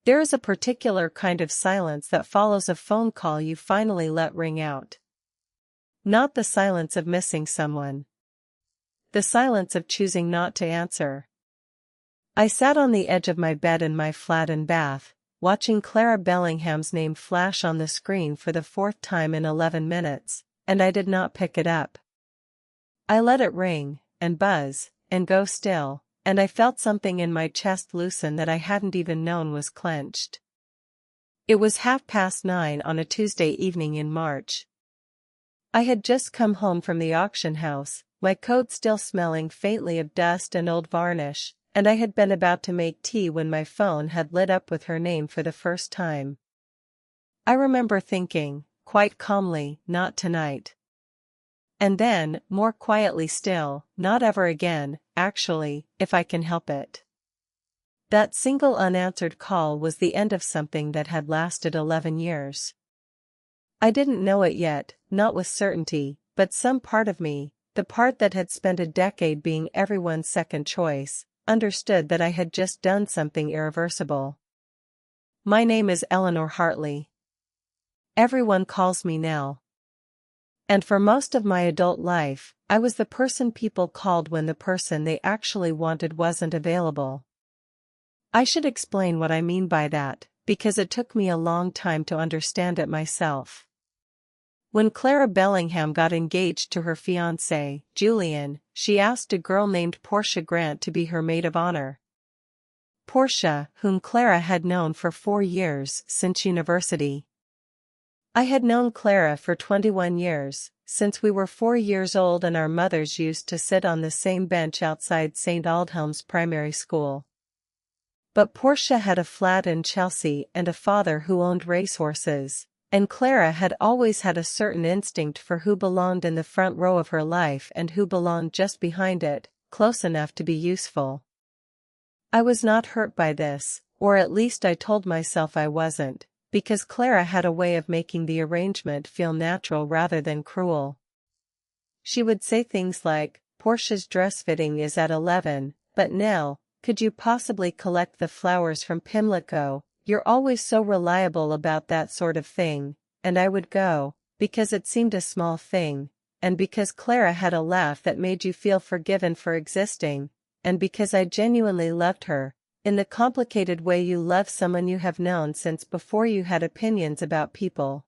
There is a particular kind of silence that follows a phone call you finally let ring out. Not the silence of missing someone. The silence of choosing not to answer. I sat on the edge of my bed in my flat and bath, watching Clara Bellingham's name flash on the screen for the 4th time in 11 minutes, and I did not pick it up. I let it ring, and buzz, and go still, and I felt something in my chest loosen that I hadn't even known was clenched. It was 9:30 on a Tuesday evening in March. I had just come home from the auction house, my coat still smelling faintly of dust and old varnish, and I had been about to make tea when my phone had lit up with her name for the first time. I remember thinking, quite calmly, not tonight. And then, more quietly still, not ever again, actually, if I can help it. That single unanswered call was the end of something that had lasted 11 years. I didn't know it yet, not with certainty, but some part of me, the part that had spent a decade being everyone's second choice, understood that I had just done something irreversible. My name is Eleanor Hartley. Everyone calls me Nell. And for most of my adult life, I was the person people called when the person they actually wanted wasn't available. I should explain what I mean by that, because it took me a long time to understand it myself. When Clara Bellingham got engaged to her fiancé, Julian, she asked a girl named Portia Grant to be her maid of honor. Portia, whom Clara had known for 4 years, since university. I had known Clara for 21 years, since we were 4 years old and our mothers used to sit on the same bench outside St. Aldhelm's primary school. But Portia had a flat in Chelsea and a father who owned racehorses, and Clara had always had a certain instinct for who belonged in the front row of her life and who belonged just behind it, close enough to be useful. I was not hurt by this, or at least I told myself I wasn't, because Clara had a way of making the arrangement feel natural rather than cruel. She would say things like, "Portia's dress fitting is at 11, but Nell, could you possibly collect the flowers from Pimlico? You're always so reliable about that sort of thing," and I would go, because it seemed a small thing, and because Clara had a laugh that made you feel forgiven for existing, and because I genuinely loved her, in the complicated way you love someone you have known since before you had opinions about people.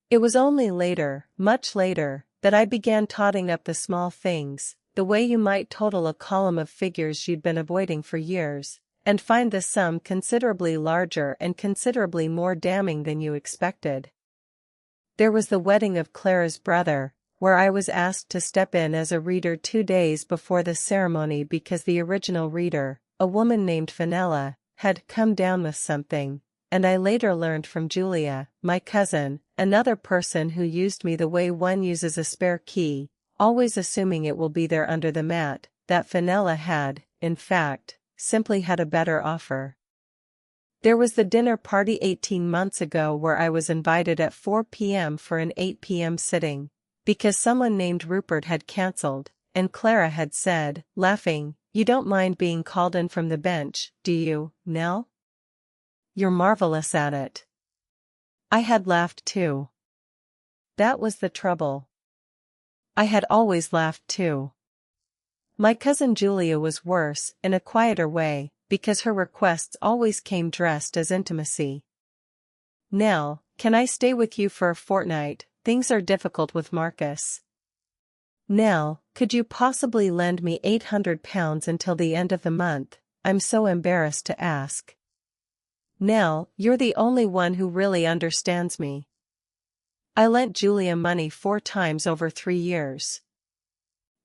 It was only later, much later, that I began totting up the small things, the way you might total a column of figures you'd been avoiding for years, and find the sum considerably larger and considerably more damning than you expected. There was the wedding of Clara's brother, where I was asked to step in as a reader 2 days before the ceremony because the original reader, a woman named Fenella, had come down with something, and I later learned from Julia, my cousin, another person who used me the way one uses a spare key, always assuming it will be there under the mat, that Fenella had, in fact, simply had a better offer. There was the dinner party 18 months ago where I was invited at 4 p.m. for an 8 p.m. sitting, because someone named Rupert had cancelled, and Clara had said, laughing, "You don't mind being called in from the bench, do you, Nell? You're marvelous at it." I had laughed too. That was the trouble. I had always laughed too. My cousin Julia was worse, in a quieter way, because her requests always came dressed as intimacy. "Nell, can I stay with you for a fortnight? Things are difficult with Marcus." "Nell, could you possibly lend me £800 until the end of the month? I'm so embarrassed to ask." "Nell, you're the only one who really understands me." I lent Julia money 4 times over 3 years.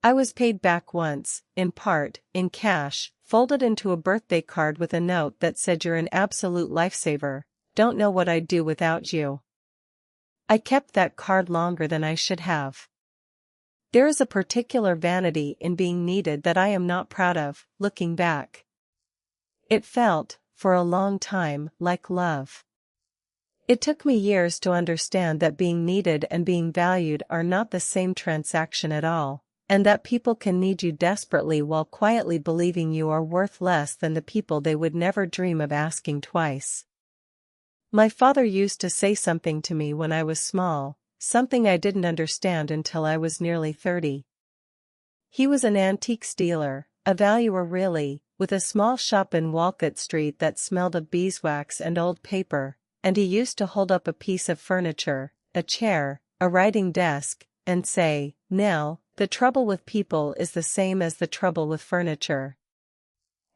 I was paid back once, in part, in cash, folded into a birthday card with a note that said, "You're an absolute lifesaver, don't know what I'd do without you." I kept that card longer than I should have. There is a particular vanity in being needed that I am not proud of, looking back. It felt, for a long time, like love. It took me years to understand that being needed and being valued are not the same transaction at all, and that people can need you desperately while quietly believing you are worth less than the people they would never dream of asking twice. My father used to say something to me when I was small, something I didn't understand until I was nearly 30. He was an antiques dealer, a valuer really, with a small shop in Walcott Street that smelled of beeswax and old paper, and he used to hold up a piece of furniture, a chair, a writing desk, and say, "Nell, the trouble with people is the same as the trouble with furniture.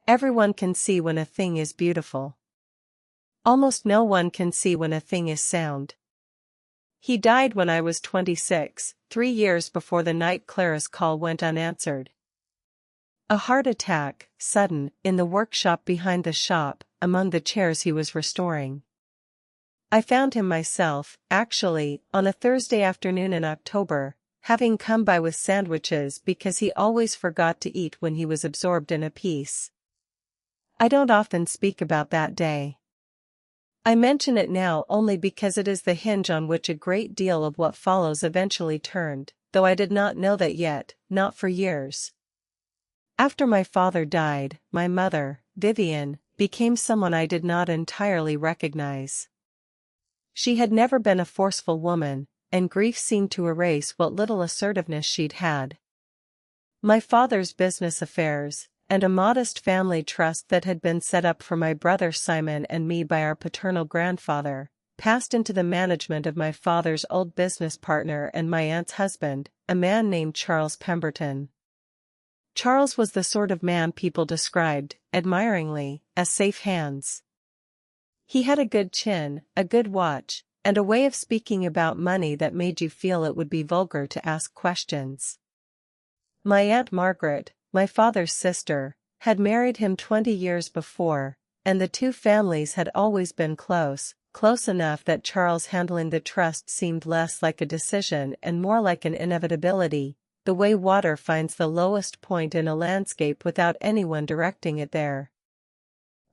Everyone can see when a thing is beautiful. Almost no one can see when a thing is sound." He died when I was 26, 3 years before the night Clara's call went unanswered. A heart attack, sudden, in the workshop behind the shop, among the chairs he was restoring. I found him myself, actually, on a Thursday afternoon in October, having come by with sandwiches because he always forgot to eat when he was absorbed in a piece. I don't often speak about that day. I mention it now only because it is the hinge on which a great deal of what follows eventually turned, though I did not know that yet, not for years. After my father died, my mother, Vivian, became someone I did not entirely recognize. She had never been a forceful woman, and grief seemed to erase what little assertiveness she'd had. My father's business affairs, and a modest family trust that had been set up for my brother Simon and me by our paternal grandfather, passed into the management of my father's old business partner and my aunt's husband, a man named Charles Pemberton. Charles was the sort of man people described, admiringly, as safe hands. He had a good chin, a good watch, and a way of speaking about money that made you feel it would be vulgar to ask questions. My Aunt Margaret, my father's sister, had married him 20 years before, and the two families had always been close enough that Charles handling the trust seemed less like a decision and more like an inevitability, the way water finds the lowest point in a landscape without anyone directing it there.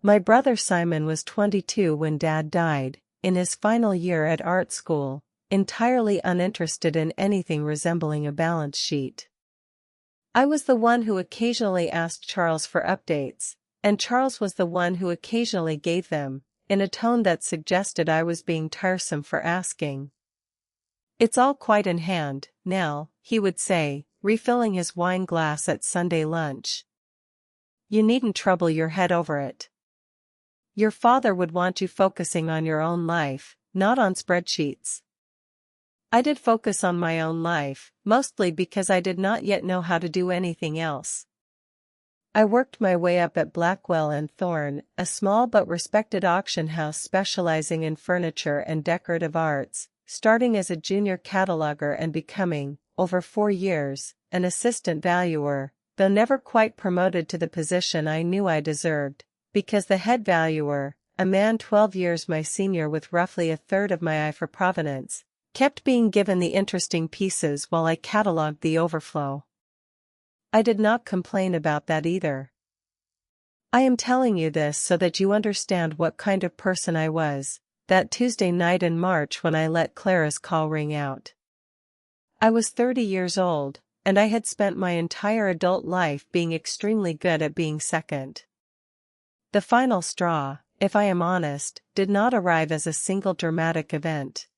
My brother Simon was 22 when Dad died, in his final year at art school, entirely uninterested in anything resembling a balance sheet. I was the one who occasionally asked Charles for updates, and Charles was the one who occasionally gave them, in a tone that suggested I was being tiresome for asking. "It's all quite in hand, Nell," he would say, refilling his wine glass at Sunday lunch. "You needn't trouble your head over it. Your father would want you focusing on your own life, not on spreadsheets." I did focus on my own life, mostly because I did not yet know how to do anything else. I worked my way up at Blackwell and Thorne, a small but respected auction house specializing in furniture and decorative arts, starting as a junior cataloger and becoming, over 4 years, an assistant valuer, though never quite promoted to the position I knew I deserved, because the head valuer, a man 12 years my senior with roughly a third of my eye for provenance, kept being given the interesting pieces while I catalogued the overflow. I did not complain about that either. I am telling you this so that you understand what kind of person I was, that Tuesday night in March when I let Clara's call ring out. I was 30 years old, and I had spent my entire adult life being extremely good at being second. The final straw, if I am honest, did not arrive as a single dramatic event.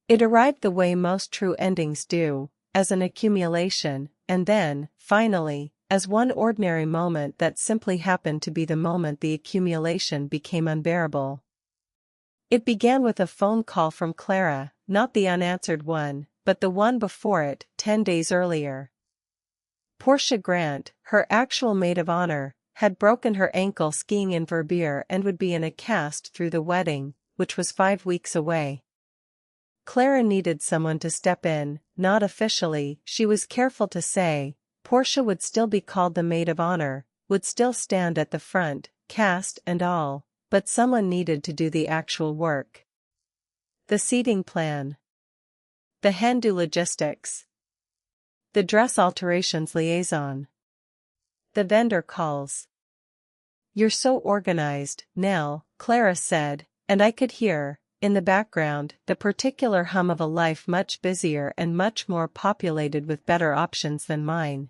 It arrived the way most true endings do, as an accumulation, and then, finally, as one ordinary moment that simply happened to be the moment the accumulation became unbearable. It began with a phone call from Clara, not the unanswered one, but the one before it, 10 days earlier. Portia Grant, her actual maid of honor, had broken her ankle skiing in Verbier and would be in a cast through the wedding, which was 5 weeks away. Clara needed someone to step in, not officially, she was careful to say. Portia would still be called the maid of honor, would still stand at the front, cast and all, but someone needed to do the actual work. The seating plan. The hen-do logistics. The dress alterations liaison. The vendor calls. "You're so organized, Nell," Clara said, and I could hear, in the background, the particular hum of a life much busier and much more populated with better options than mine.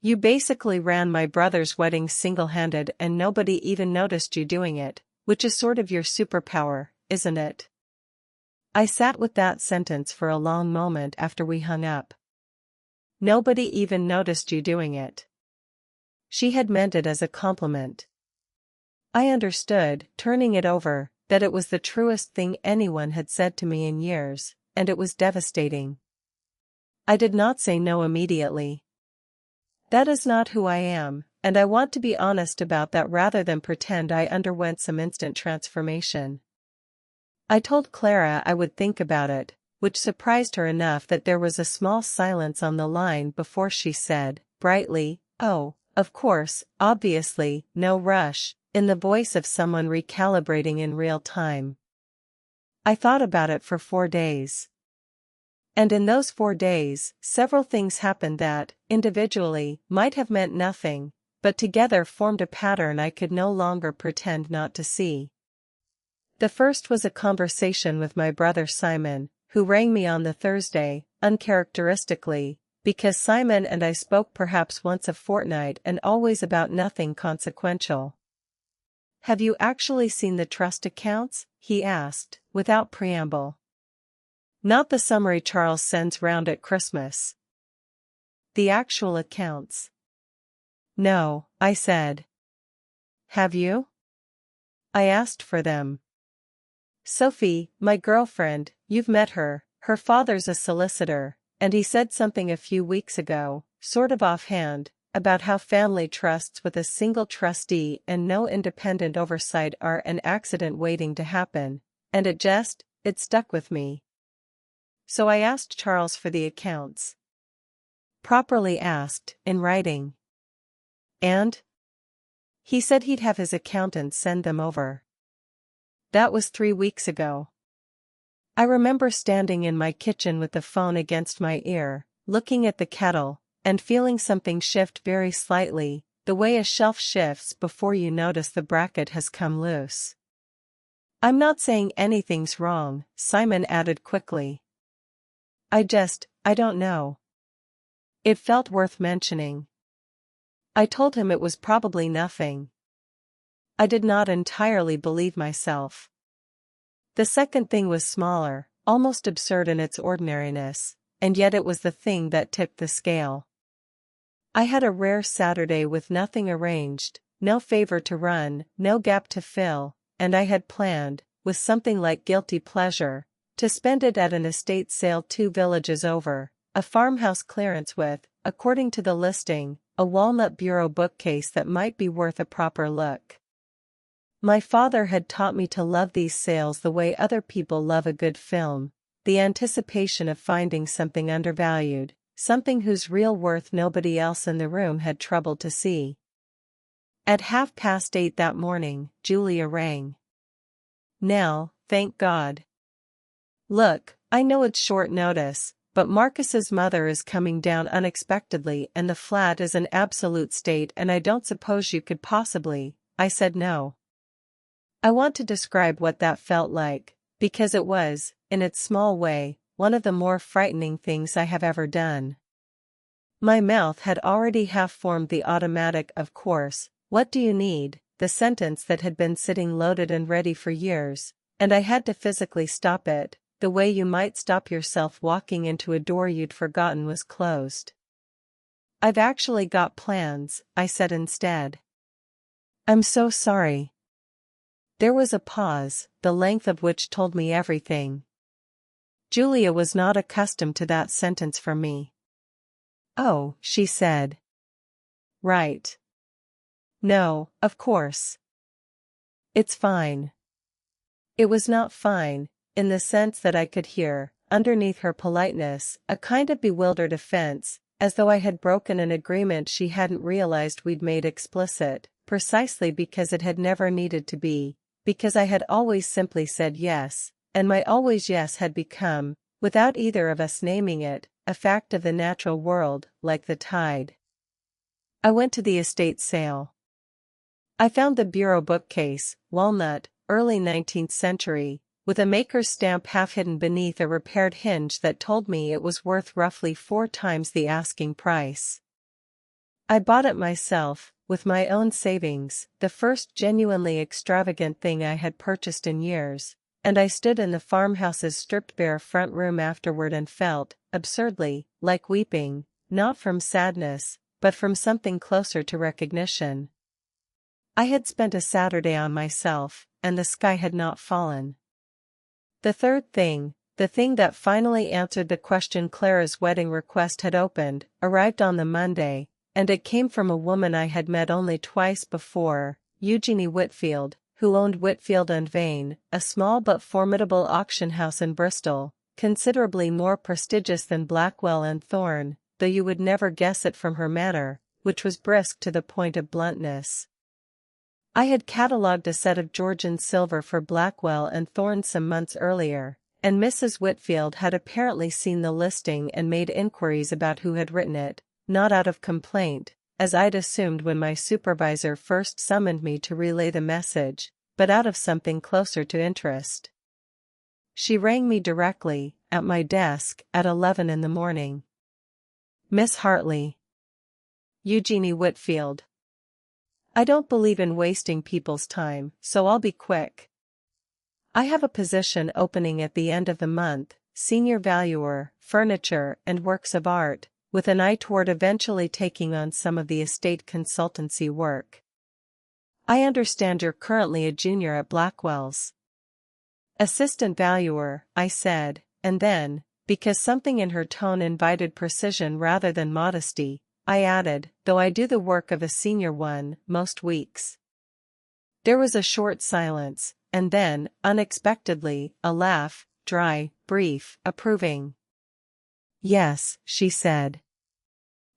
You basically ran my brother's wedding single-handed and nobody even noticed you doing it, which is sort of your superpower, isn't it? I sat with that sentence for a long moment after we hung up. Nobody even noticed you doing it. She had meant it as a compliment. I understood, turning it over, that it was the truest thing anyone had said to me in years, and it was devastating. I did not say no immediately. That is not who I am, and I want to be honest about that rather than pretend I underwent some instant transformation. I told Clara I would think about it, which surprised her enough that there was a small silence on the line before she said, brightly, "Oh, of course, obviously, no rush," in the voice of someone recalibrating in real time. I thought about it for 4 days. And in those 4 days, several things happened that, individually, might have meant nothing, but together formed a pattern I could no longer pretend not to see. The first was a conversation with my brother Simon, who rang me on the Thursday, uncharacteristically, because Simon and I spoke perhaps once a fortnight and always about nothing consequential. "Have you actually seen the trust accounts?" he asked, without preamble. "Not the summary Charles sends round at Christmas. The actual accounts." "No," I said. "Have you?" "I asked for them. Sophie, my girlfriend, you've met her, her father's a solicitor, and he said something a few weeks ago, sort of offhand, about how family trusts with a single trustee and no independent oversight are an accident waiting to happen, and it stuck with me. So I asked Charles for the accounts. Properly asked, in writing. And? He said he'd have his accountant send them over. That was 3 weeks ago. I remember standing in my kitchen with the phone against my ear, looking at the kettle, and feeling something shift very slightly, the way a shelf shifts before you notice the bracket has come loose. "I'm not saying anything's wrong," Simon added quickly. I don't know. It felt worth mentioning. I told him it was probably nothing. I did not entirely believe myself. The second thing was smaller, almost absurd in its ordinariness, and yet it was the thing that tipped the scale. I had a rare Saturday with nothing arranged, no favor to run, no gap to fill, and I had planned, with something like guilty pleasure, to spend it at an estate sale 2 villages over, a farmhouse clearance with, according to the listing, a walnut bureau bookcase that might be worth a proper look. My father had taught me to love these sales the way other people love a good film, the anticipation of finding something undervalued, something whose real worth nobody else in the room had troubled to see. At 8:30 that morning, Julia rang. "Nell, thank God. Look, I know it's short notice, but Marcus's mother is coming down unexpectedly and the flat is an absolute state and I don't suppose you could possibly." I said no. I want to describe what that felt like, because it was, in its small way, one of the more frightening things I have ever done. My mouth had already half formed the automatic "of course, what do you need?" the sentence that had been sitting loaded and ready for years, and I had to physically stop it, the way you might stop yourself walking into a door you'd forgotten was closed. "I've actually got plans," I said instead. "I'm so sorry." There was a pause, the length of which told me everything. Julia was not accustomed to that sentence from me. "Oh," she said. "Right. No, of course. It's fine." It was not fine, in the sense that I could hear, underneath her politeness, a kind of bewildered offense, as though I had broken an agreement she hadn't realized we'd made explicit, precisely because it had never needed to be, because I had always simply said yes, and my always yes had become, without either of us naming it, a fact of the natural world, like the tide. I went to the estate sale. I found the bureau bookcase, walnut, early 19th century, with a maker's stamp half hidden beneath a repaired hinge that told me it was worth roughly 4 times the asking price. I bought it myself, with my own savings, the first genuinely extravagant thing I had purchased in years, and I stood in the farmhouse's stripped-bare front room afterward and felt, absurdly, like weeping, not from sadness, but from something closer to recognition. I had spent a Saturday on myself, and the sky had not fallen. The third thing, the thing that finally answered the question Clara's wedding request had opened, arrived on the Monday, and it came from a woman I had met only twice before, Eugenie Whitfield, who owned Whitfield and Vane, a small but formidable auction house in Bristol, considerably more prestigious than Blackwell and Thorne, though you would never guess it from her manner, which was brisk to the point of bluntness. I had catalogued a set of Georgian silver for Blackwell and Thorne some months earlier, and Mrs. Whitfield had apparently seen the listing and made inquiries about who had written it, not out of complaint, as I'd assumed when my supervisor first summoned me to relay the message, but out of something closer to interest. She rang me directly, at my desk, at 11 in the morning. "Miss Hartley. Eugenie Whitfield. I don't believe in wasting people's time, so I'll be quick. I have a position opening at the end of the month, senior valuer, furniture and works of art, with an eye toward eventually taking on some of the estate consultancy work. I understand you're currently a junior at Blackwell's." "Assistant valuer," I said, and then, because something in her tone invited precision rather than modesty, I added, "though I do the work of a senior one, most weeks." There was a short silence, and then, unexpectedly, a laugh, dry, brief, approving. "Yes," she said.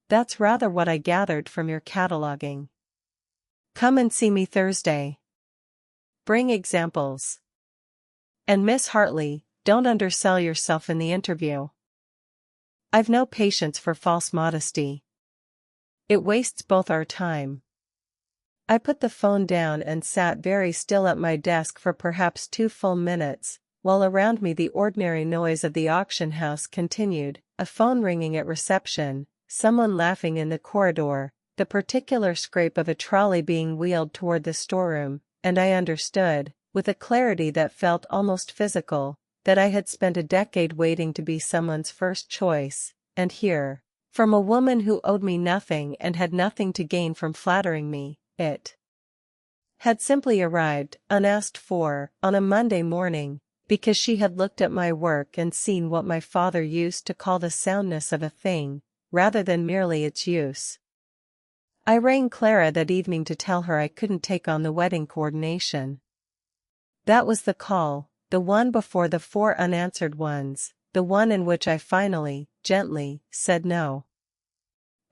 "That's rather what I gathered from your cataloging. Come and see me Thursday. Bring examples. And Miss Hartley, don't undersell yourself in the interview. I've no patience for false modesty. It wastes both our time." I put the phone down and sat very still at my desk for perhaps 2 full minutes, while around me the ordinary noise of the auction house continued, a phone ringing at reception, someone laughing in the corridor, the particular scrape of a trolley being wheeled toward the storeroom, and I understood, with a clarity that felt almost physical, that I had spent a decade waiting to be someone's first choice, and here, from a woman who owed me nothing and had nothing to gain from flattering me, it had simply arrived, unasked for, on a Monday morning, because she had looked at my work and seen what my father used to call the soundness of a thing, rather than merely its use. I rang Clara that evening to tell her I couldn't take on the wedding coordination. That was the call, the one before the 4 unanswered ones, the one in which I finally, gently, said no.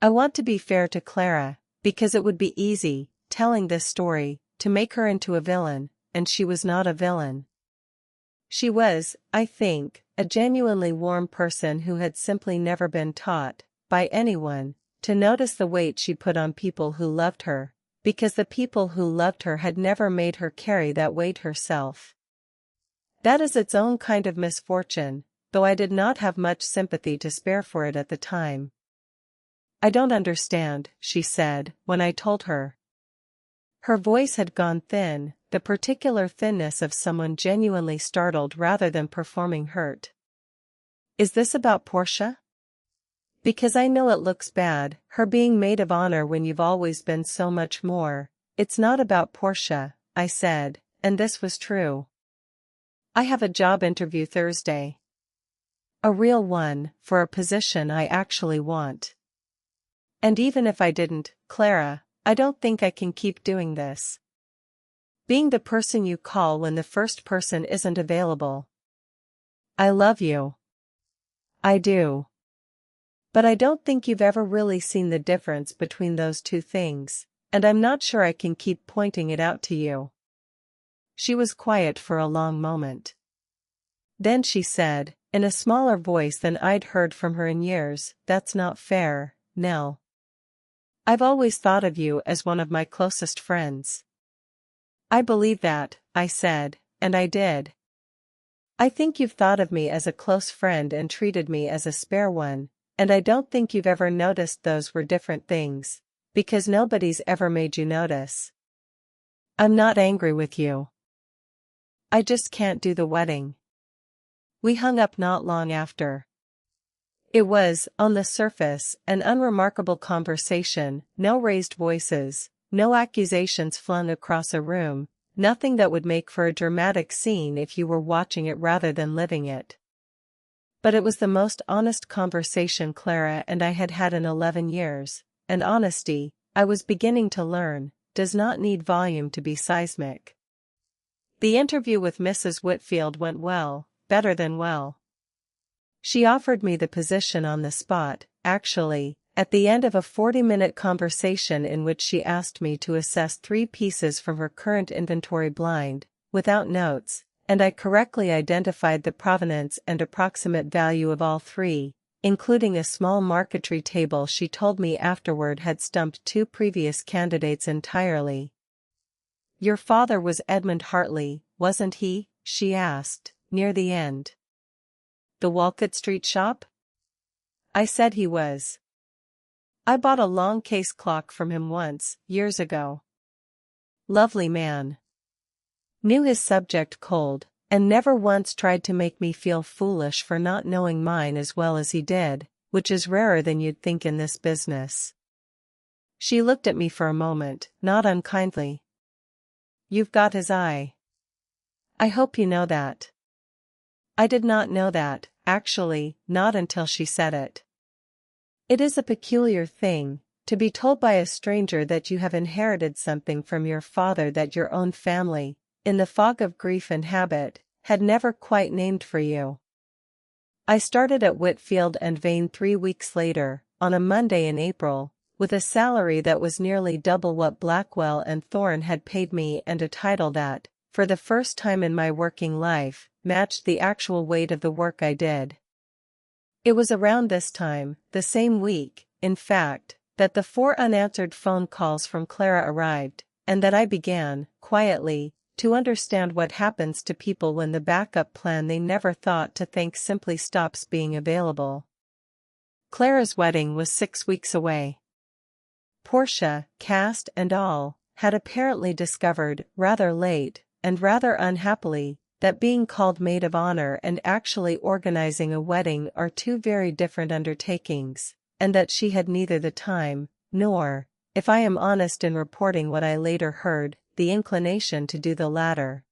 I want to be fair to Clara, because it would be easy, telling this story, to make her into a villain, and she was not a villain. She was, I think, a genuinely warm person who had simply never been taught, by anyone, to notice the weight she put on people who loved her, because the people who loved her had never made her carry that weight herself. That is its own kind of misfortune, though I did not have much sympathy to spare for it at the time. "I don't understand," she said, when I told her. Her voice had gone thin, the particular thinness of someone genuinely startled rather than performing hurt. "Is this about Portia? Because I know it looks bad, her being maid of honor when you've always been so much more." "It's not about Portia," I said, and this was true. "I have a job interview Thursday. A real one, for a position I actually want. And even if I didn't, Clara, I don't think I can keep doing this. Being the person you call when the first person isn't available. I love you. I do. But I don't think you've ever really seen the difference between those two things, and I'm not sure I can keep pointing it out to you." She was quiet for a long moment. Then she said, in a smaller voice than I'd heard from her in years, "That's not fair, Nell. I've always thought of you as one of my closest friends." "I believe that," I said, and I did. I think you've thought of me as a close friend and treated me as a spare one, and I don't think you've ever noticed those were different things, because nobody's ever made you notice. I'm not angry with you. I just can't do the wedding. We hung up not long after. It was, on the surface, an unremarkable conversation, no raised voices, no accusations flung across a room, nothing that would make for a dramatic scene if you were watching it rather than living it. But it was the most honest conversation Clara and I had had in 11 years, and honesty, I was beginning to learn, does not need volume to be seismic. The interview with Mrs. Whitfield went well, better than well. She offered me the position on the spot, actually, at the end of a 40-minute conversation in which she asked me to assess 3 pieces from her current inventory blind, without notes, and I correctly identified the provenance and approximate value of all 3, including a small marquetry table she told me afterward had stumped 2 previous candidates entirely. "Your father was Edmund Hartley, wasn't he?" she asked, near the end. "The Walcott Street shop?" I said he was. I bought a long case clock from him once, years ago. Lovely man. Knew his subject cold, and never once tried to make me feel foolish for not knowing mine as well as he did, which is rarer than you'd think in this business. She looked at me for a moment, not unkindly. "You've got his eye. I hope you know that." I did not know that, actually, not until she said it. It is a peculiar thing, to be told by a stranger that you have inherited something from your father that your own family, in the fog of grief and habit, had never quite named for you. I started at Whitfield and Vane 3 weeks later, on a Monday in April, with a salary that was nearly double what Blackwell and Thorne had paid me and a title that, for the first time in my working life, matched the actual weight of the work I did. It was around this time, the same week, in fact, that the 4 unanswered phone calls from Clara arrived, and that I began, quietly, to understand what happens to people when the backup plan they never thought to think simply stops being available. Clara's wedding was 6 weeks away. Portia, cast and all, had apparently discovered, rather late, and rather unhappily, that being called maid of honor and actually organizing a wedding are 2 very different undertakings, and that she had neither the time, nor, if I am honest in reporting what I later heard, the inclination to do the latter.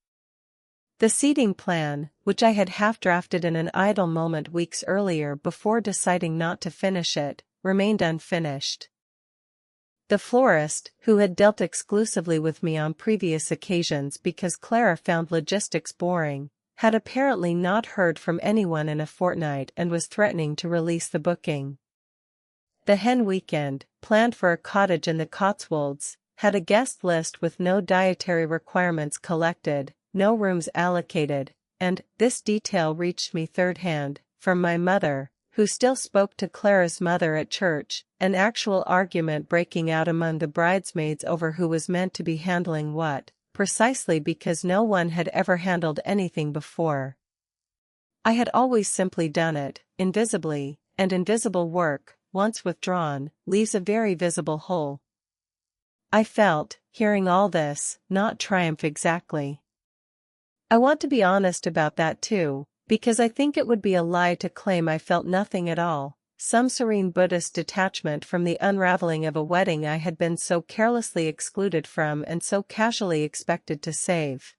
The seating plan, which I had half-drafted in an idle moment weeks earlier before deciding not to finish it, remained unfinished. The florist, who had dealt exclusively with me on previous occasions because Clara found logistics boring, had apparently not heard from anyone in a fortnight and was threatening to release the booking. The hen weekend, planned for a cottage in the Cotswolds, had a guest list with no dietary requirements collected, no rooms allocated, and, this detail reached me third-hand, from my mother, who still spoke to Clara's mother at church, an actual argument breaking out among the bridesmaids over who was meant to be handling what, precisely because no one had ever handled anything before. I had always simply done it, invisibly, and invisible work, once withdrawn, leaves a very visible hole. I felt, hearing all this, not triumph exactly. I want to be honest about that too, because I think it would be a lie to claim I felt nothing at all, some serene Buddhist detachment from the unraveling of a wedding I had been so carelessly excluded from and so casually expected to save.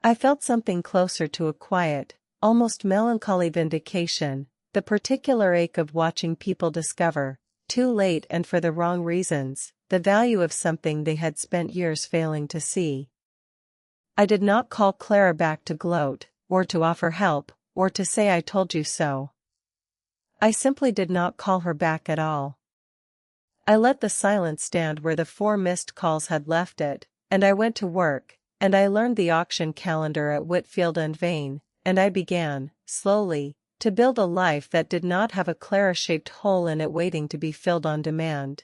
I felt something closer to a quiet, almost melancholy vindication, the particular ache of watching people discover, too late and for the wrong reasons, the value of something they had spent years failing to see. I did not call Clara back to gloat, or to offer help, or to say I told you so. I simply did not call her back at all. I let the silence stand where the 4 missed calls had left it, and I went to work, and I learned the auction calendar at Whitfield and Vane, and I began, slowly, to build a life that did not have a Clara-shaped hole in it waiting to be filled on demand.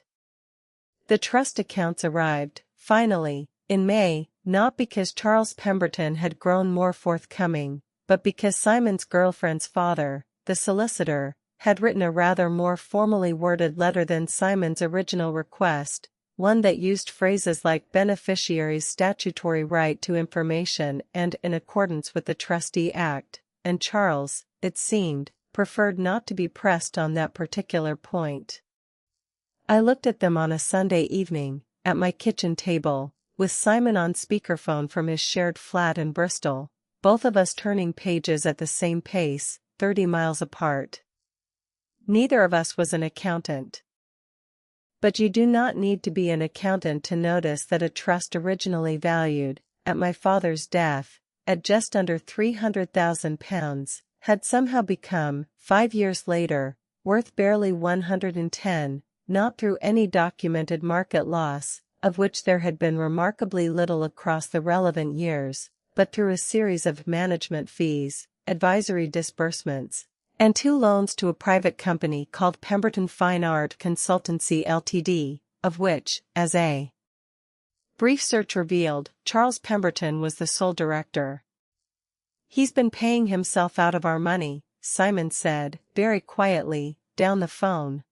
The trust accounts arrived, finally, in May, not because Charles Pemberton had grown more forthcoming, but because Simon's girlfriend's father, the solicitor, had written a rather more formally worded letter than Simon's original request, one that used phrases like beneficiary's statutory right to information and in accordance with the Trustee Act, and Charles, it seemed, preferred not to be pressed on that particular point. I looked at them on a Sunday evening, at my kitchen table, with Simon on speakerphone from his shared flat in Bristol, both of us turning pages at the same pace, 30 miles apart. Neither of us was an accountant. But you do not need to be an accountant to notice that a trust originally valued, at my father's death, at just under £300,000, had somehow become, 5 years later, worth barely 110, not through any documented market loss, of which there had been remarkably little across the relevant years, but through a series of management fees, advisory disbursements, and 2 loans to a private company called Pemberton Fine Art Consultancy Ltd., of which, as a brief search revealed, Charles Pemberton was the sole director. "He's been paying himself out of our money," Simon said, very quietly, down the phone.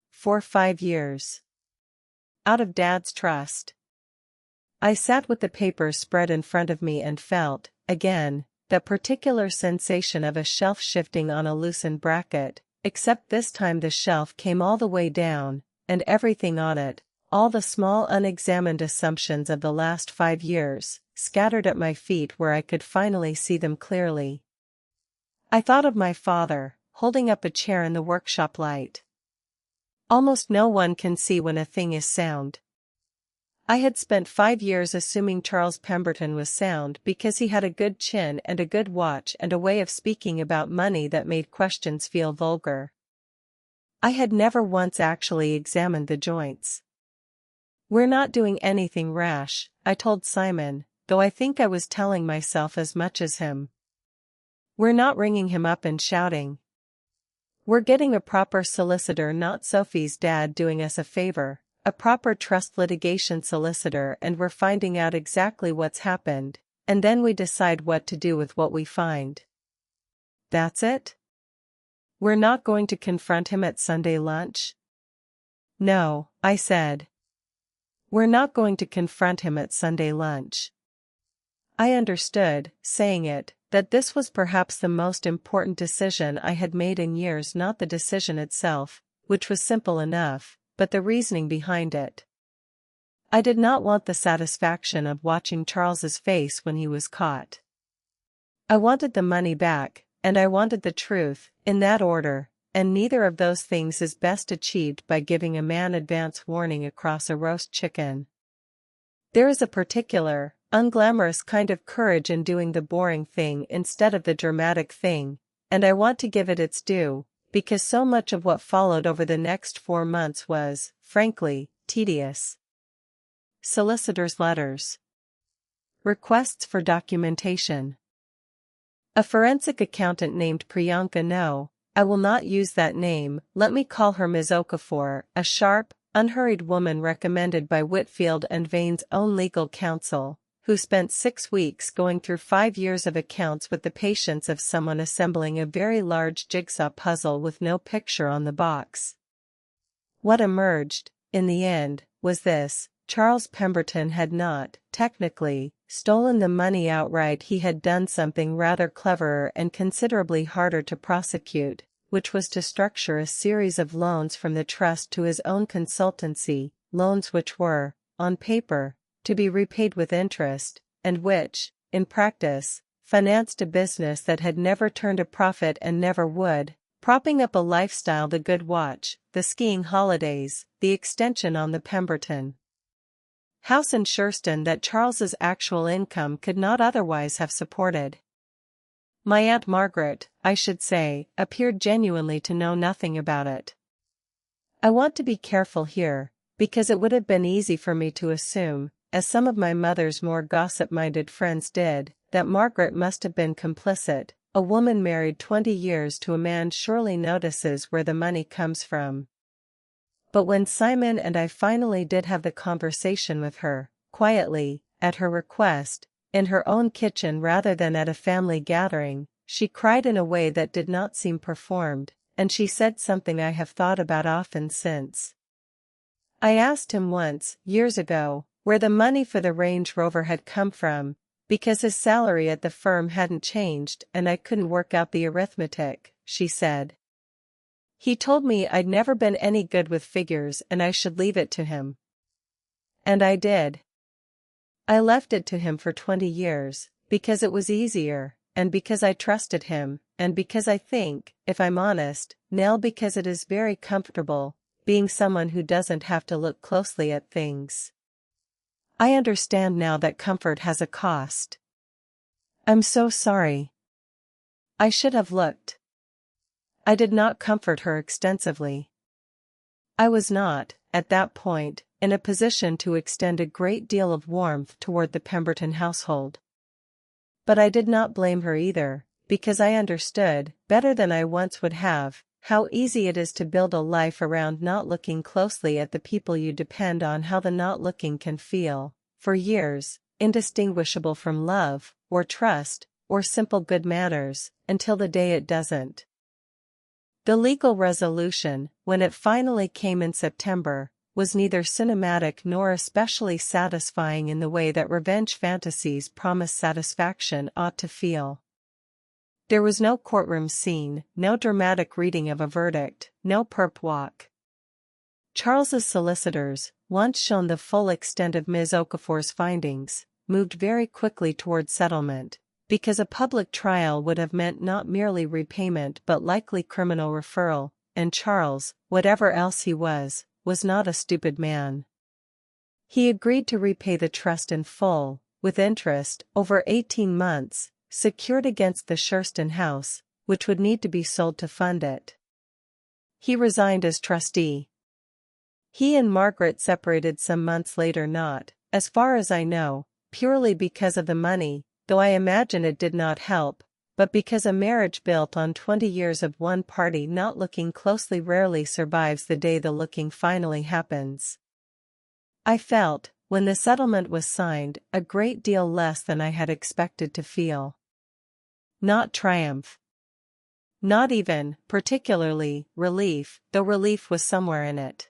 "For 5 years. Out of Dad's trust." I sat with the papers spread in front of me and felt, again, that particular sensation of a shelf shifting on a loosened bracket, except this time the shelf came all the way down, and everything on it, all the small unexamined assumptions of the last 5 years, scattered at my feet where I could finally see them clearly. I thought of my father, holding up a chair in the workshop light. Almost no one can see when a thing is sound. I had spent 5 years assuming Charles Pemberton was sound because he had a good chin and a good watch and a way of speaking about money that made questions feel vulgar. I had never once actually examined the joints. "We're not doing anything rash," I told Simon, though I think I was telling myself as much as him. "We're not ringing him up and shouting. We're getting a proper solicitor, not Sophie's dad doing us a favor. A proper trust litigation solicitor, and we're finding out exactly what's happened, and then we decide what to do with what we find." "That's it? We're not going to confront him at Sunday lunch?" "No," I said. "We're not going to confront him at Sunday lunch." I understood, saying it, that this was perhaps the most important decision I had made in years, not the decision itself, which was simple enough, but the reasoning behind it. I did not want the satisfaction of watching Charles's face when he was caught. I wanted the money back, and I wanted the truth, in that order, and neither of those things is best achieved by giving a man advance warning across a roast chicken. There is a particular, unglamorous kind of courage in doing the boring thing instead of the dramatic thing, and I want to give it its due, because so much of what followed over the next 4 months was, frankly, tedious. Solicitors' letters. Requests for documentation. A forensic accountant named Priyanka, no, I will not use that name, let me call her Ms. Okafor, a sharp, unhurried woman recommended by Whitfield and Vane's own legal counsel, who spent 6 weeks going through 5 years of accounts with the patience of someone assembling a very large jigsaw puzzle with no picture on the box. What emerged, in the end, was this: Charles Pemberton had not, technically, stolen the money outright. He had done something rather cleverer and considerably harder to prosecute, which was to structure a series of loans from the trust to his own consultancy, loans which were, on paper, to be repaid with interest, and which, in practice, financed a business that had never turned a profit and never would, propping up a lifestyle: the good watch, the skiing holidays, the extension on the Pemberton house in Shurston that Charles's actual income could not otherwise have supported. My Aunt Margaret, I should say, appeared genuinely to know nothing about it. I want to be careful here, because it would have been easy for me to assume, as some of my mother's more gossip-minded friends did, that Margaret must have been complicit. A woman married 20 years to a man surely notices where the money comes from. But when Simon and I finally did have the conversation with her, quietly, at her request, in her own kitchen rather than at a family gathering. She cried in a way that did not seem performed, and she said something I have thought about often since. I asked him once, years ago, where the money for the Range Rover had come from, because his salary at the firm hadn't changed and I couldn't work out the arithmetic, she said. He told me I'd never been any good with figures and I should leave it to him. And I did. I left it to him for 20 years, because it was easier, and because I trusted him, and because I think, if I'm honest, Nell, because it is very comfortable, being someone who doesn't have to look closely at things. I understand now that comfort has a cost. I'm so sorry. I should have looked. I did not comfort her extensively. I was not, at that point, in a position to extend a great deal of warmth toward the Pemberton household. But I did not blame her either, because I understood, better than I once would have, how easy it is to build a life around not looking closely at the people you depend on, how the not looking can feel, for years, indistinguishable from love, or trust, or simple good manners, until the day it doesn't. The legal resolution, when it finally came in September, was neither cinematic nor especially satisfying in the way that revenge fantasies promise satisfaction ought to feel. There was no courtroom scene, no dramatic reading of a verdict, no perp walk. Charles's solicitors, once shown the full extent of Ms. Okafor's findings, moved very quickly toward settlement, because a public trial would have meant not merely repayment but likely criminal referral, and Charles, whatever else he was not a stupid man. He agreed to repay the trust in full, with interest, over 18 months, secured against the Shurston house, which would need to be sold to fund it. He resigned as trustee. He and Margaret separated some months later, not, as far as I know, purely because of the money, though I imagine it did not help, but because a marriage built on 20 years of one party not looking closely rarely survives the day the looking finally happens. I felt, when the settlement was signed, a great deal less than I had expected to feel. Not triumph. Not even, particularly, relief, though relief was somewhere in it.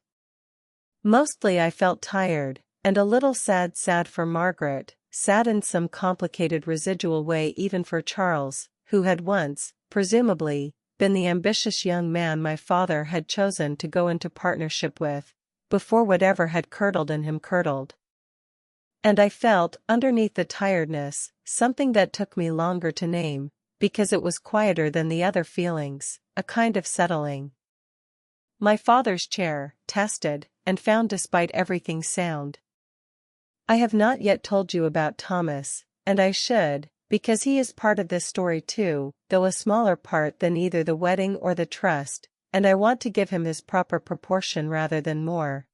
Mostly I felt tired, and a little sad for Margaret, sad in some complicated residual way even for Charles, who had once, presumably, been the ambitious young man my father had chosen to go into partnership with, before whatever had curdled in him curdled. And I felt, underneath the tiredness, something that took me longer to name, because it was quieter than the other feelings, a kind of settling. My father's chair, tested, and found despite everything sound. I have not yet told you about Thomas, and I should, because he is part of this story too, though a smaller part than either the wedding or the trust, and I want to give him his proper proportion rather than more.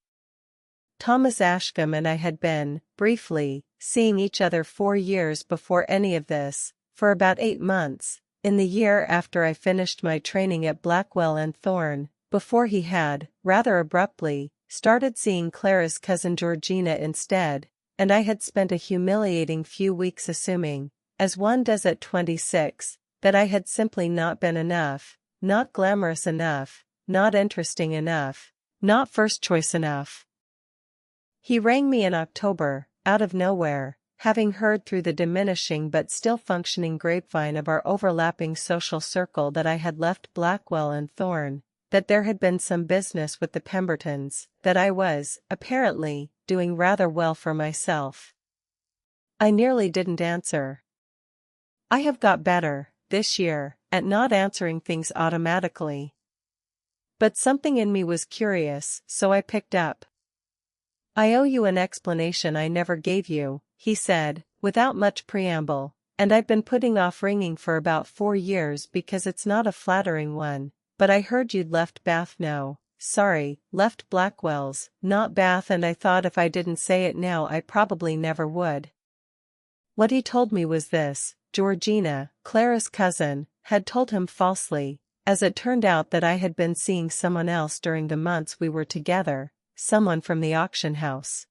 Thomas Ashcombe and I had been, briefly, seeing each other 4 years before any of this, for about 8 months, in the year after I finished my training at Blackwell and Thorne, before he had, rather abruptly, started seeing Clara's cousin Georgina instead, and I had spent a humiliating few weeks assuming, as one does at 26, that I had simply not been enough, not glamorous enough, not interesting enough, not first choice enough. He rang me in October, out of nowhere, having heard through the diminishing but still functioning grapevine of our overlapping social circle that I had left Blackwell and Thorne, that there had been some business with the Pembertons, that I was, apparently, doing rather well for myself. I nearly didn't answer. I have got better, this year, at not answering things automatically. But something in me was curious, so I picked up. I owe you an explanation I never gave you, he said, without much preamble, and I've been putting off ringing for about 4 years because it's not a flattering one, but I heard you'd left Bath. No, sorry, left Blackwell's, not Bath, and I thought if I didn't say it now I probably never would. What he told me was this: Georgina, Clara's cousin, had told him falsely, as it turned out, that I had been seeing someone else during the months we were together, someone from the auction house.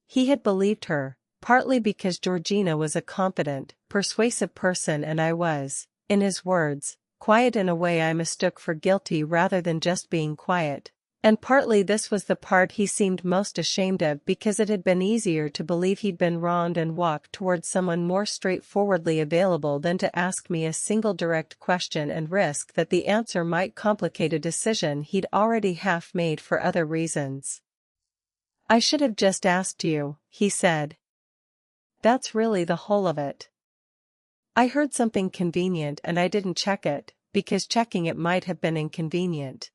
He had believed her, partly because Georgina was a competent, persuasive person and I was, in his words, quiet in a way I mistook for guilty rather than just being quiet. And partly this was the part he seemed most ashamed of because it had been easier to believe he'd been wronged and walk towards someone more straightforwardly available than to ask me a single direct question and risk that the answer might complicate a decision he'd already half made for other reasons. "I should have just asked you," he said. "That's really the whole of it. I heard something convenient and I didn't check it, because checking it might have been inconvenient."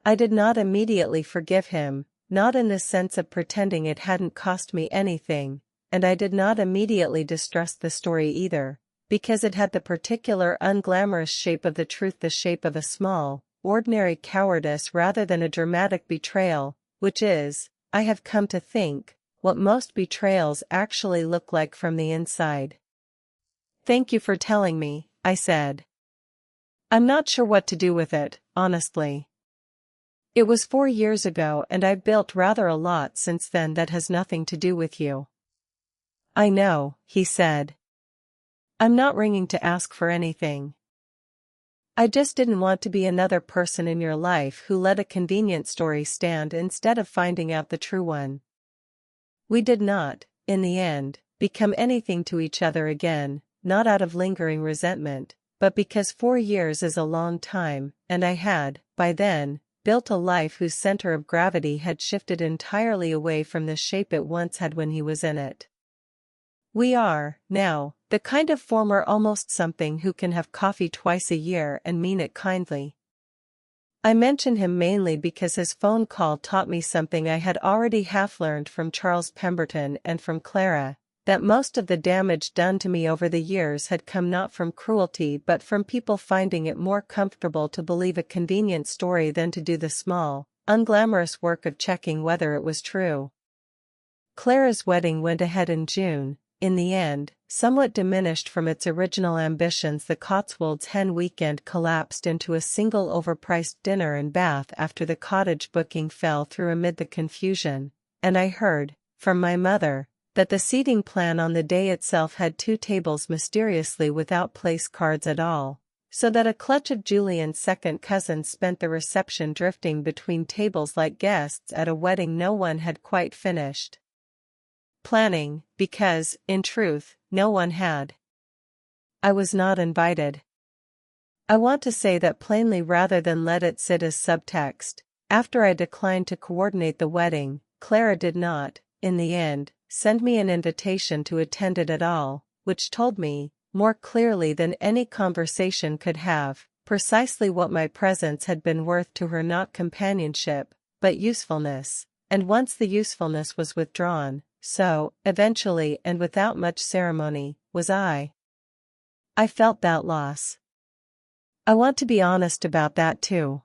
I did not immediately forgive him, not in the sense of pretending it hadn't cost me anything, and I did not immediately distrust the story either, because it had the particular unglamorous shape of the truth, the shape of a small, ordinary cowardice rather than a dramatic betrayal, which is, I have come to think, what most betrayals actually look like from the inside. "Thank you for telling me," I said. "I'm not sure what to do with it, honestly. It was 4 years ago and I've built rather a lot since then that has nothing to do with you." "I know," he said. "I'm not ringing to ask for anything. I just didn't want to be another person in your life who let a convenient story stand instead of finding out the true one." We did not, in the end, become anything to each other again, not out of lingering resentment, but because 4 years is a long time, and I had, by then, built a life whose center of gravity had shifted entirely away from the shape it once had when he was in it. We are, now, the kind of former almost something who can have coffee twice a year and mean it kindly. I mention him mainly because his phone call taught me something I had already half learned from Charles Pemberton and from Clara, that most of the damage done to me over the years had come not from cruelty but from people finding it more comfortable to believe a convenient story than to do the small, unglamorous work of checking whether it was true. Clara's wedding went ahead in June, in the end, somewhat diminished from its original ambitions. The Cotswolds hen weekend collapsed into a single overpriced dinner and bath after the cottage booking fell through amid the confusion, and I heard, from my mother, that the seating plan on the day itself had 2 tables mysteriously without place cards at all, so that a clutch of Julian's second cousins spent the reception drifting between tables like guests at a wedding no one had quite finished planning, because, in truth, no one had. I was not invited. I want to say that plainly rather than let it sit as subtext. After I declined to coordinate the wedding, Clara did not, in the end, send me an invitation to attend it at all, which told me, more clearly than any conversation could have, precisely what my presence had been worth to her: not companionship, but usefulness, and once the usefulness was withdrawn, so, eventually and without much ceremony, was I. I felt that loss. I want to be honest about that too.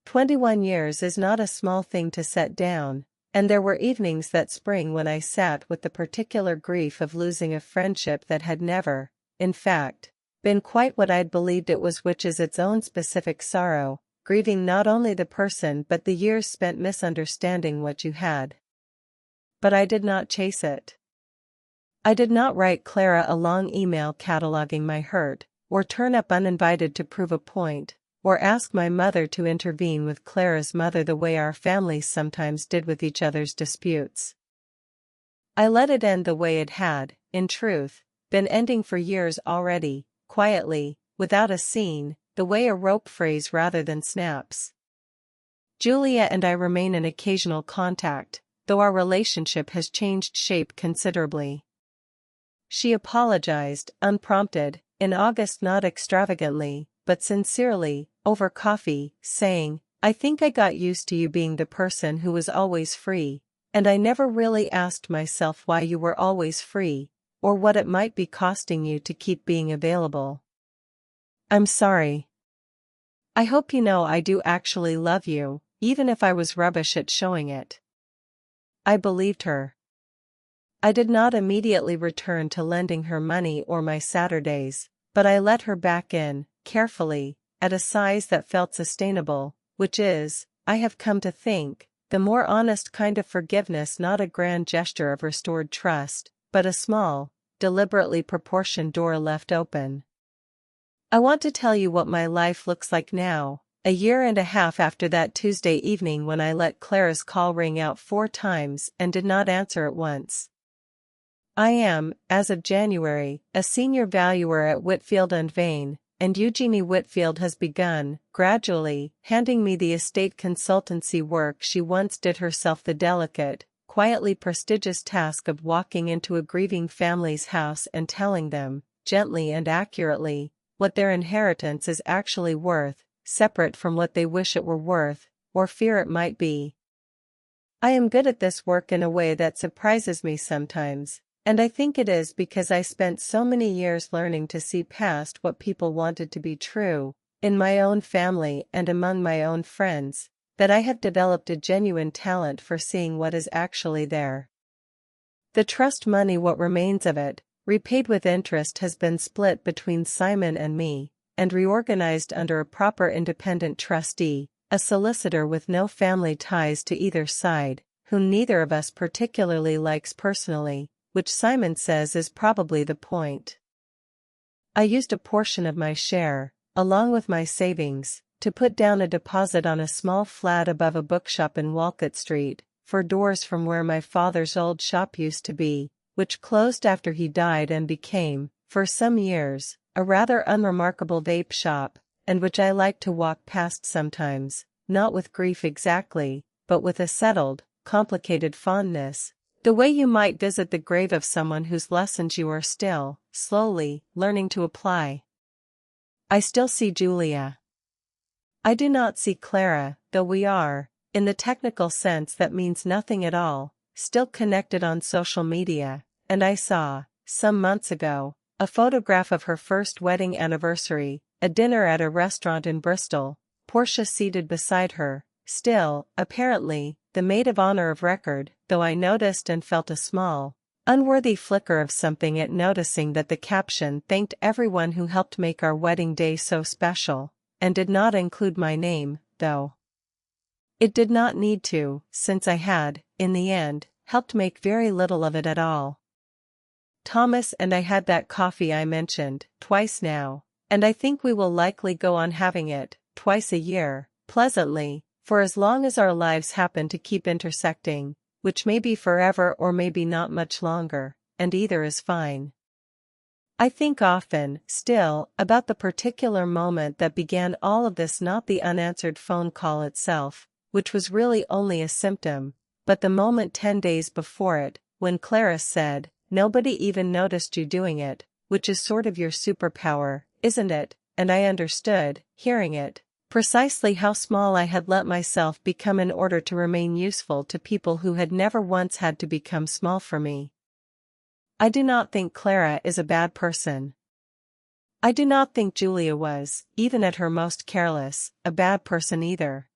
21 years is not a small thing to set down, and there were evenings that spring when I sat with the particular grief of losing a friendship that had never, in fact, been quite what I'd believed it was, which is its own specific sorrow, grieving not only the person but the years spent misunderstanding what you had. But I did not chase it. I did not write Clara a long email cataloging my hurt, or turn up uninvited to prove a point, or ask my mother to intervene with Clara's mother the way our families sometimes did with each other's disputes. I let it end the way it had, in truth, been ending for years already, quietly, without a scene, the way a rope frays rather than snaps. Julia and I remain in occasional contact, though our relationship has changed shape considerably. She apologized, unprompted, in August, not extravagantly, but sincerely, over coffee, saying, "I think I got used to you being the person who was always free, and I never really asked myself why you were always free, or what it might be costing you to keep being available. I'm sorry. I hope you know I do actually love you, even if I was rubbish at showing it." I believed her. I did not immediately return to lending her money or my Saturdays, but I let her back in, carefully, at a size that felt sustainable, which is, I have come to think, the more honest kind of forgiveness, not a grand gesture of restored trust, but a small, deliberately proportioned door left open. I want to tell you what my life looks like now, a year and a half after that Tuesday evening when I let Clara's call ring out 4 times and did not answer at once. I am, as of January, a senior valuer at Whitfield and Vane, and Eugenie Whitfield has begun, gradually, handing me the estate consultancy work she once did herself, the delicate, quietly prestigious task of walking into a grieving family's house and telling them, gently and accurately, what their inheritance is actually worth, separate from what they wish it were worth, or fear it might be. I am good at this work in a way that surprises me sometimes, and I think it is because I spent so many years learning to see past what people wanted to be true, in my own family and among my own friends, that I have developed a genuine talent for seeing what is actually there. The trust money, what remains of it, repaid with interest, has been split between Simon and me, and reorganized under a proper independent trustee, a solicitor with no family ties to either side, whom neither of us particularly likes personally, which Simon says is probably the point. I used a portion of my share, along with my savings, to put down a deposit on a small flat above a bookshop in Walcott Street, for doors from where my father's old shop used to be, which closed after he died and became, for some years, a rather unremarkable vape shop, and which I liked to walk past sometimes, not with grief exactly, but with a settled, complicated fondness, the way you might visit the grave of someone whose lessons you are still, slowly, learning to apply. I still see Julia. I do not see Clara, though we are, in the technical sense that means nothing at all, still connected on social media, and I saw, some months ago, a photograph of her first wedding anniversary, a dinner at a restaurant in Bristol, Portia seated beside her, still, apparently, the maid of honor of record, though I noticed and felt a small, unworthy flicker of something at noticing that the caption thanked everyone who helped make our wedding day so special, and did not include my name, though it did not need to, since I had, in the end, helped make very little of it at all. Thomas and I had that coffee I mentioned, twice now, and I think we will likely go on having it, twice a year, pleasantly, for as long as our lives happen to keep intersecting, which may be forever or maybe not much longer, and either is fine. I think often, still, about the particular moment that began all of this, not the unanswered phone call itself, which was really only a symptom, but the moment 10 days before it, when Clara said, "Nobody even noticed you doing it," which is sort of your superpower, isn't it? And I understood, hearing it, precisely how small I had let myself become in order to remain useful to people who had never once had to become small for me. I do not think Clara is a bad person. I do not think Julia was, even at her most careless, a bad person either.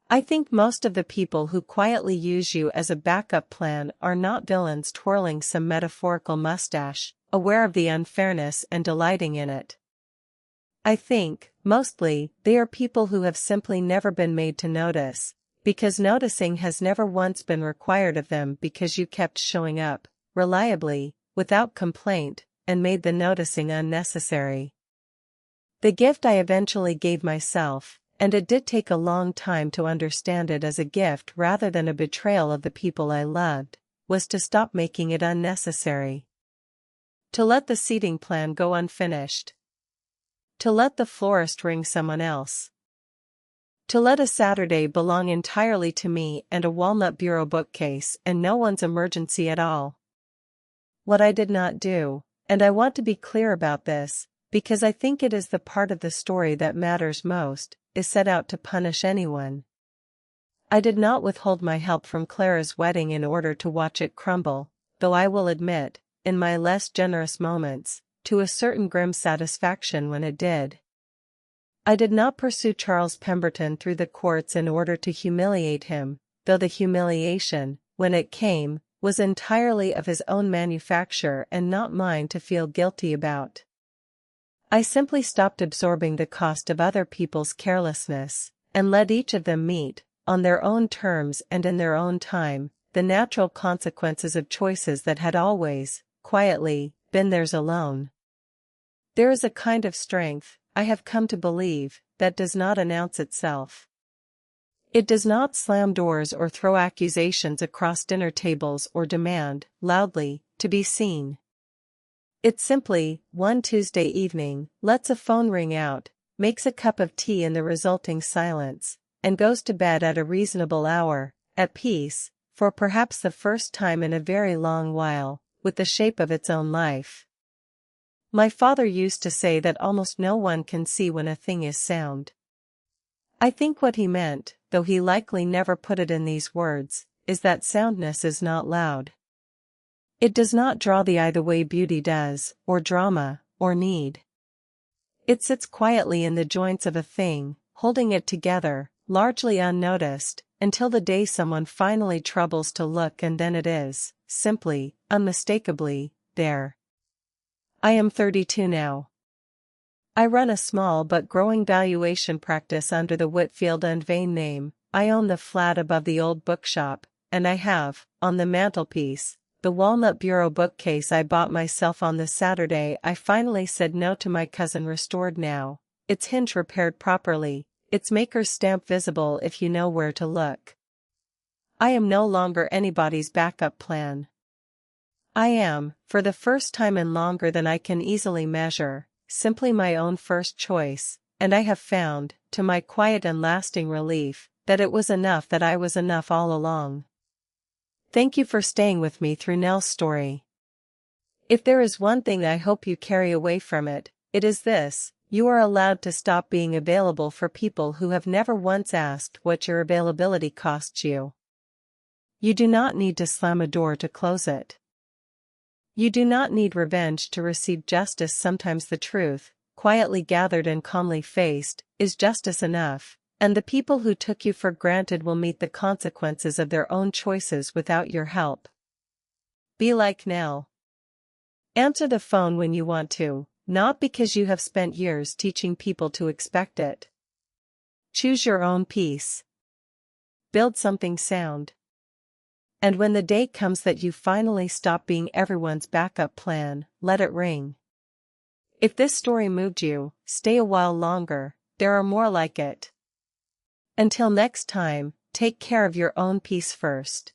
I think most of the people who quietly use you as a backup plan are not villains twirling some metaphorical mustache, aware of the unfairness and delighting in it. I think, mostly, they are people who have simply never been made to notice, because noticing has never once been required of them, because you kept showing up, reliably, without complaint, and made the noticing unnecessary. The gift I eventually gave myself, and it did take a long time to understand it as a gift rather than a betrayal of the people I loved, was to stop making it unnecessary. To let the seating plan go unfinished. To let the florist ring someone else. To let a Saturday belong entirely to me and a walnut bureau bookcase and no one's emergency at all. What I did not do, and I want to be clear about this, because I think it is the part of the story that matters most, is set out to punish anyone. I did not withhold my help from Clara's wedding in order to watch it crumble, though I will admit, in my less generous moments, to a certain grim satisfaction when it did. I did not pursue Charles Pemberton through the courts in order to humiliate him, though the humiliation, when it came, was entirely of his own manufacture and not mine to feel guilty about. I simply stopped absorbing the cost of other people's carelessness, and let each of them meet, on their own terms and in their own time, the natural consequences of choices that had always, quietly, been theirs alone. There is a kind of strength, I have come to believe, that does not announce itself. It does not slam doors or throw accusations across dinner tables or demand, loudly, to be seen. It simply, one Tuesday evening, lets a phone ring out, makes a cup of tea in the resulting silence, and goes to bed at a reasonable hour, at peace, for perhaps the first time in a very long while, with the shape of its own life. My father used to say that almost no one can see when a thing is sound. I think what he meant, though he likely never put it in these words, is that soundness is not loud. It does not draw the eye the way beauty does, or drama, or need. It sits quietly in the joints of a thing, holding it together, largely unnoticed, until the day someone finally troubles to look, and then it is, simply, unmistakably, there. I am 32 now. I run a small but growing valuation practice under the Whitfield and Vane name. I own the flat above the old bookshop, and I have, on the mantelpiece, the walnut bureau bookcase I bought myself on the Saturday I finally said no to my cousin, restored now, its hinge repaired properly, its maker's stamp visible if you know where to look. I am no longer anybody's backup plan. I am, for the first time in longer than I can easily measure, simply my own first choice, and I have found, to my quiet and lasting relief, that it was enough, that I was enough all along. Thank you for staying with me through Nell's story. If there is one thing I hope you carry away from it, it is this: you are allowed to stop being available for people who have never once asked what your availability costs you. You do not need to slam a door to close it. You do not need revenge to receive justice. Sometimes the truth, quietly gathered and calmly faced, is justice enough, and the people who took you for granted will meet the consequences of their own choices without your help. Be like Nell. Answer the phone when you want to, not because you have spent years teaching people to expect it. Choose your own peace. Build something sound. And when the day comes that you finally stop being everyone's backup plan, let it ring. If this story moved you, stay a while longer, there are more like it. Until next time, take care of your own peace first.